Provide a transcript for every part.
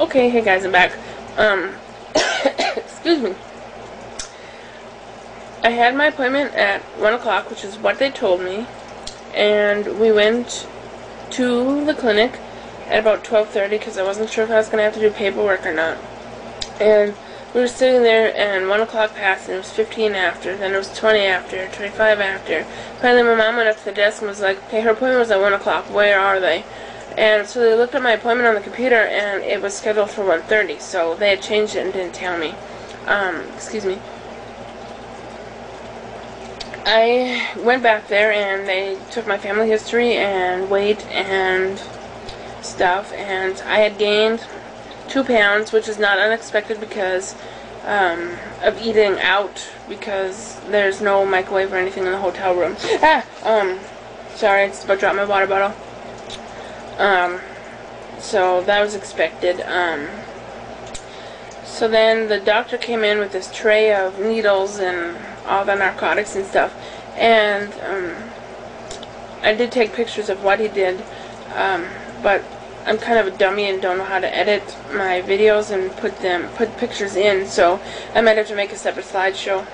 Okay, hey guys, I'm back. Excuse me. I had my appointment at 1 o'clock, which is what they told me, and we went to the clinic at about 12:30 because I wasn't sure if I was going to have to do paperwork or not. And we were sitting there, and 1 o'clock passed, and it was 15 after, then it was 20 after, 25 after. Finally, my mom went up to the desk and was like, okay, her appointment was at 1 o'clock, where are they? And so they looked at my appointment on the computer, and it was scheduled for 1:30, so they had changed it and didn't tell me. Excuse me. I went back there, and they took my family history and weight and stuff, and I had gained 2 pounds, which is not unexpected because of eating out, because there's no microwave or anything in the hotel room. Sorry, I just about dropped my water bottle. So that was expected. So then the doctor came in with this tray of needles and all the narcotics and stuff, and I did take pictures of what he did, but I'm kind of a dummy and don't know how to edit my videos and put pictures in, so I might have to make a separate slideshow.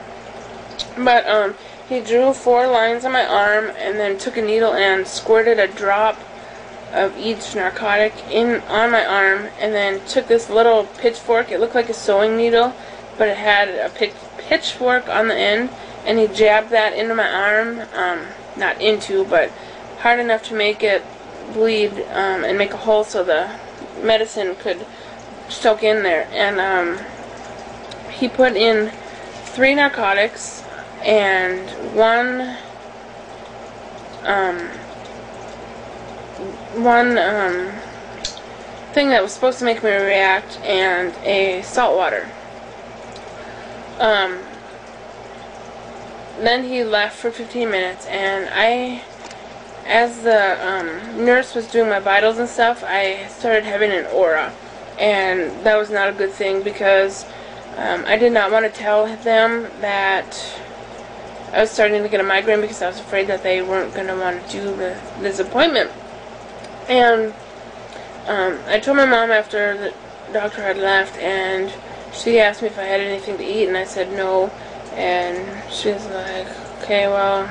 But he drew 4 lines on my arm and then took a needle and squirted a drop of each narcotic on my arm, and then took this little pitchfork. It looked like a sewing needle, but it had a pitchfork on the end, and he jabbed that into my arm, not into, but hard enough to make it bleed and make a hole so the medicine could soak in there. And he put in 3 narcotics and one thing that was supposed to make me react, and a salt water. Then he left for 15 minutes, and as the nurse was doing my vitals and stuff, I started having an aura, and that was not a good thing because I did not want to tell them that I was starting to get a migraine because I was afraid that they weren't going to want to do this appointment. And I told my mom after the doctor had left, and she asked me if I had anything to eat, and I said no, and she was like, okay, well,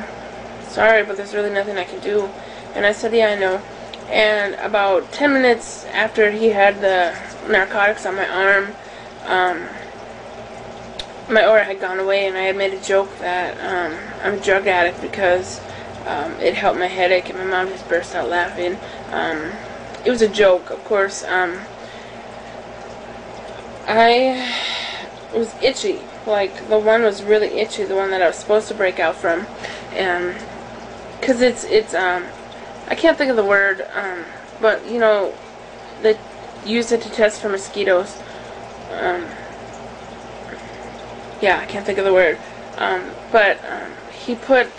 sorry, but there's really nothing I can do. And I said, yeah, I know. And about 10 minutes after he had the narcotics on my arm, my aura had gone away, and I had made a joke that I'm a drug addict because it helped my headache, and my mom just burst out laughing. It was a joke, of course. I was itchy. Like, the one was really itchy, the one that I was supposed to break out from. And because it's I can't think of the word, but you know, they use it to test for mosquitoes. Yeah, I can't think of the word. But he put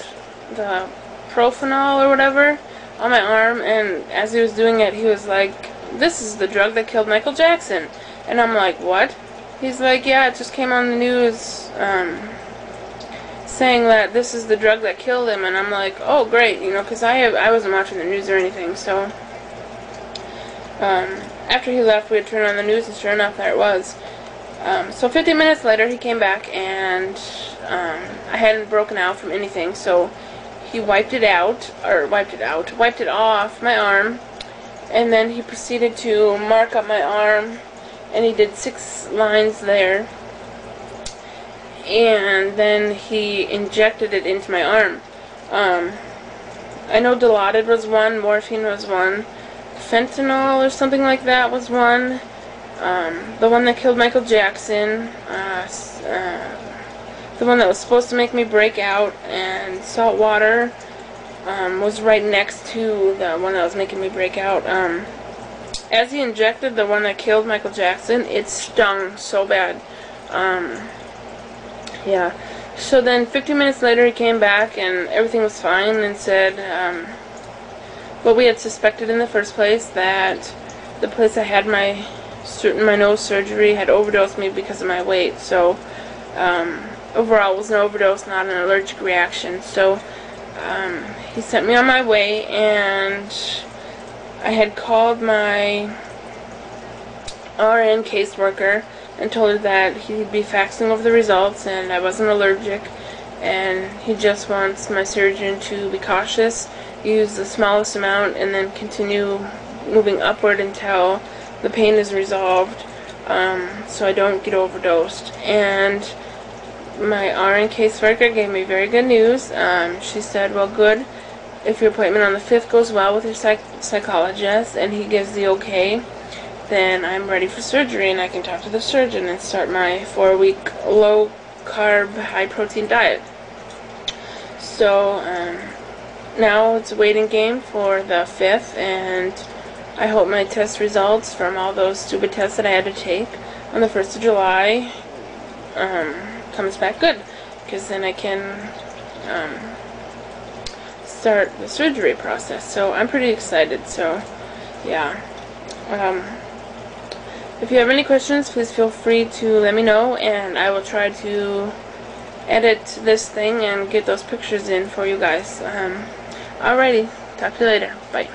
the Propanol or whatever on my arm, and as he was doing it, he was like, this is the drug that killed Michael Jackson. And I'm like, what? He's like, yeah, it just came on the news saying that this is the drug that killed him. And I'm like, oh great, you know, because I wasn't watching the news or anything. So after he left, we had turned on the news, and sure enough, there it was. So 15 minutes later, he came back, and I hadn't broken out from anything, so he wiped it off my arm, and then he proceeded to mark up my arm, and he did 6 lines there, and then he injected it into my arm. I know Dilaudid was one, morphine was one, fentanyl or something like that was one. The one that killed Michael Jackson, the one that was supposed to make me break out, and salt water was right next to the one that was making me break out. As he injected the one that killed Michael Jackson, it stung so bad. Yeah. So then 15 minutes later he came back, and everything was fine, and said what we had suspected in the first place, that the place I had my nose surgery had overdosed me because of my weight. So overall it was an overdose, not an allergic reaction. So he sent me on my way, and I had called my RN caseworker and told her that he'd be faxing over the results and I wasn't allergic, and he just wants my surgeon to be cautious, use the smallest amount, and then continue moving upward until the pain is resolved, so I don't get overdosed. And my RN caseworker gave me very good news. She said, well, good. If your appointment on the 5th goes well with your psychologist and he gives the okay, then I'm ready for surgery and I can talk to the surgeon and start my 4-week low-carb, high-protein diet. So now it's a waiting game for the 5th, and I hope my test results from all those stupid tests that I had to take on the 1st of July comes back good, because then I can start the surgery process. So I'm pretty excited. So yeah. If you have any questions, please feel free to let me know, and I will try to edit this thing and get those pictures in for you guys. Alrighty, talk to you later. Bye.